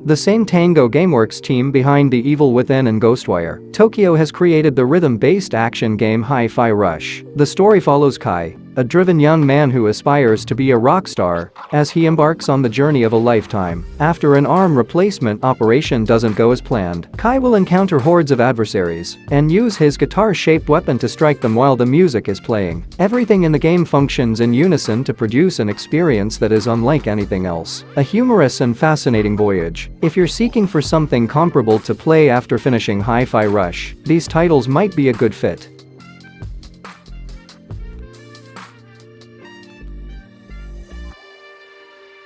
The same Tango Gameworks team behind The Evil Within and Ghostwire Tokyo has created the rhythm-based action game Hi-Fi Rush. The story follows Kai, a driven young man who aspires to be a rock star, as he embarks on the journey of a lifetime. After an arm replacement operation doesn't go as planned, Kai will encounter hordes of adversaries and use his guitar-shaped weapon to strike them while the music is playing. Everything in the game functions in unison to produce an experience that is unlike anything else. A humorous and fascinating voyage. If you're seeking for something comparable to play after finishing Hi-Fi Rush, these titles might be a good fit.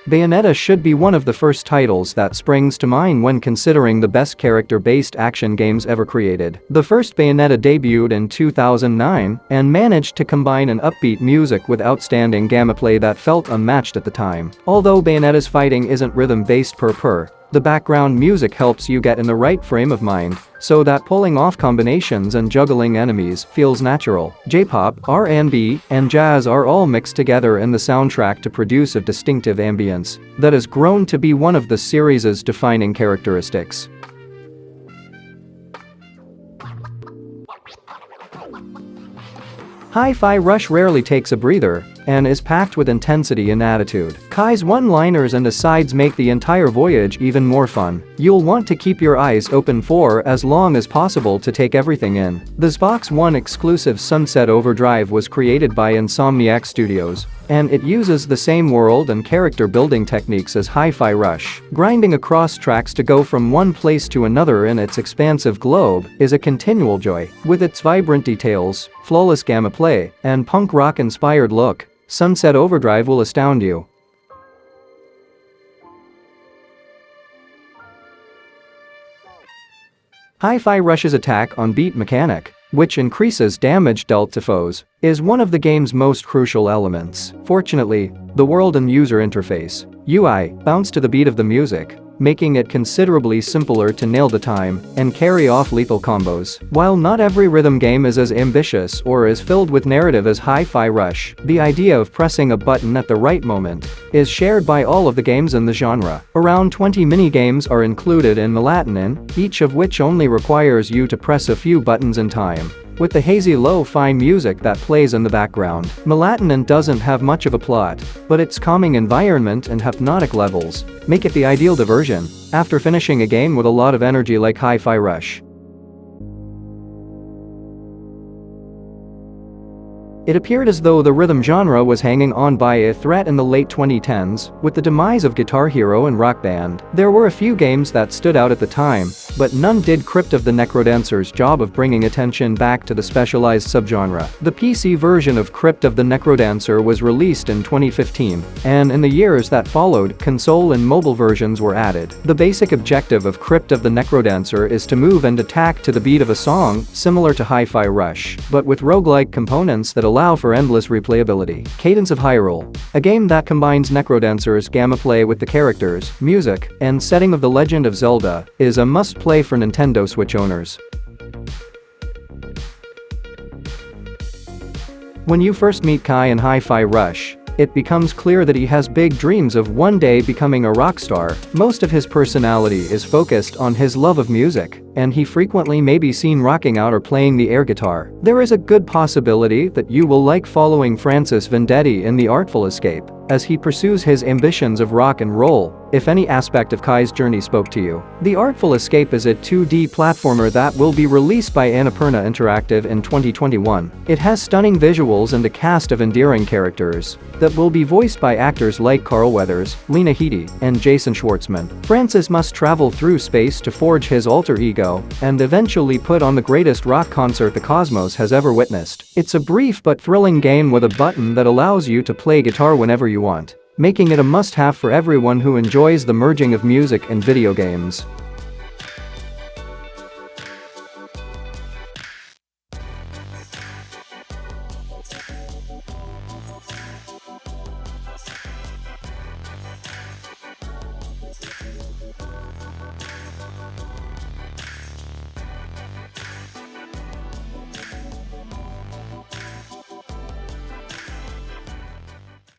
Bayonetta should be one of the first titles that springs to mind when considering the best character-based action games ever created. The first Bayonetta debuted in 2009 and managed to combine an upbeat music with outstanding gameplay that felt unmatched at the time. Although Bayonetta's fighting isn't rhythm-based per, the background music helps you get in the right frame of mind, so that pulling off combinations and juggling enemies feels natural. J-pop, R&B, and jazz are all mixed together in the soundtrack to produce a distinctive ambience that has grown to be one of the series' defining characteristics. Hi-Fi Rush rarely takes a breather and is packed with intensity and attitude. Kai's one-liners and asides make the entire voyage even more fun. You'll want to keep your eyes open for as long as possible to take everything in. The Xbox One exclusive Sunset Overdrive was created by Insomniac Studios, and it uses the same world and character building techniques as Hi-Fi Rush. Grinding across tracks to go from one place to another in its expansive globe is a continual joy. With its vibrant details, flawless gameplay, and punk rock-inspired look, Sunset Overdrive will astound you. Hi-Fi Rush's attack on beat mechanic, which increases damage dealt to foes, is one of the game's most crucial elements. Fortunately, the world and user interface (UI) bounce to the beat of the music, making it considerably simpler to nail the time and carry off lethal combos. While not every rhythm game is as ambitious or as filled with narrative as Hi-Fi Rush, the idea of pressing a button at the right moment is shared by all of the games in the genre. Around 20 mini-games are included in Melatonin, each of which only requires you to press a few buttons in time, with the hazy lo-fi music that plays in the background. Melatonin doesn't have much of a plot, but its calming environment and hypnotic levels make it the ideal diversion after finishing a game with a lot of energy like Hi-Fi Rush. It appeared as though the rhythm genre was hanging on by a thread in the late 2010s, with the demise of Guitar Hero and Rock Band. There were a few games that stood out at the time, but none did Crypt of the Necrodancer's job of bringing attention back to the specialized subgenre. The PC version of Crypt of the Necrodancer was released in 2015, and in the years that followed, console and mobile versions were added. The basic objective of Crypt of the Necrodancer is to move and attack to the beat of a song, similar to Hi-Fi Rush, but with roguelike components that allow for endless replayability. Cadence of Hyrule, a game that combines Necrodancer's gameplay with the characters, music, and setting of The Legend of Zelda, is a must-play for Nintendo Switch owners. When you first meet Kai in Hi-Fi Rush, it becomes clear that he has big dreams of one day becoming a rock star. Most of his personality is focused on his love of music, and he frequently may be seen rocking out or playing the air guitar. There is a good possibility that you will like following Francis Vendetti in The Artful Escape, as he pursues his ambitions of rock and roll, if any aspect of Kai's journey spoke to you. The Artful Escape is a 2D platformer that will be released by Annapurna Interactive in 2021. It has stunning visuals and a cast of endearing characters that will be voiced by actors like Carl Weathers, Lena Headey, and Jason Schwartzman. Francis must travel through space to forge his alter ego and eventually put on the greatest rock concert the cosmos has ever witnessed. It's a brief but thrilling game with a button that allows you to play guitar whenever you want, making it a must-have for everyone who enjoys the merging of music and video games.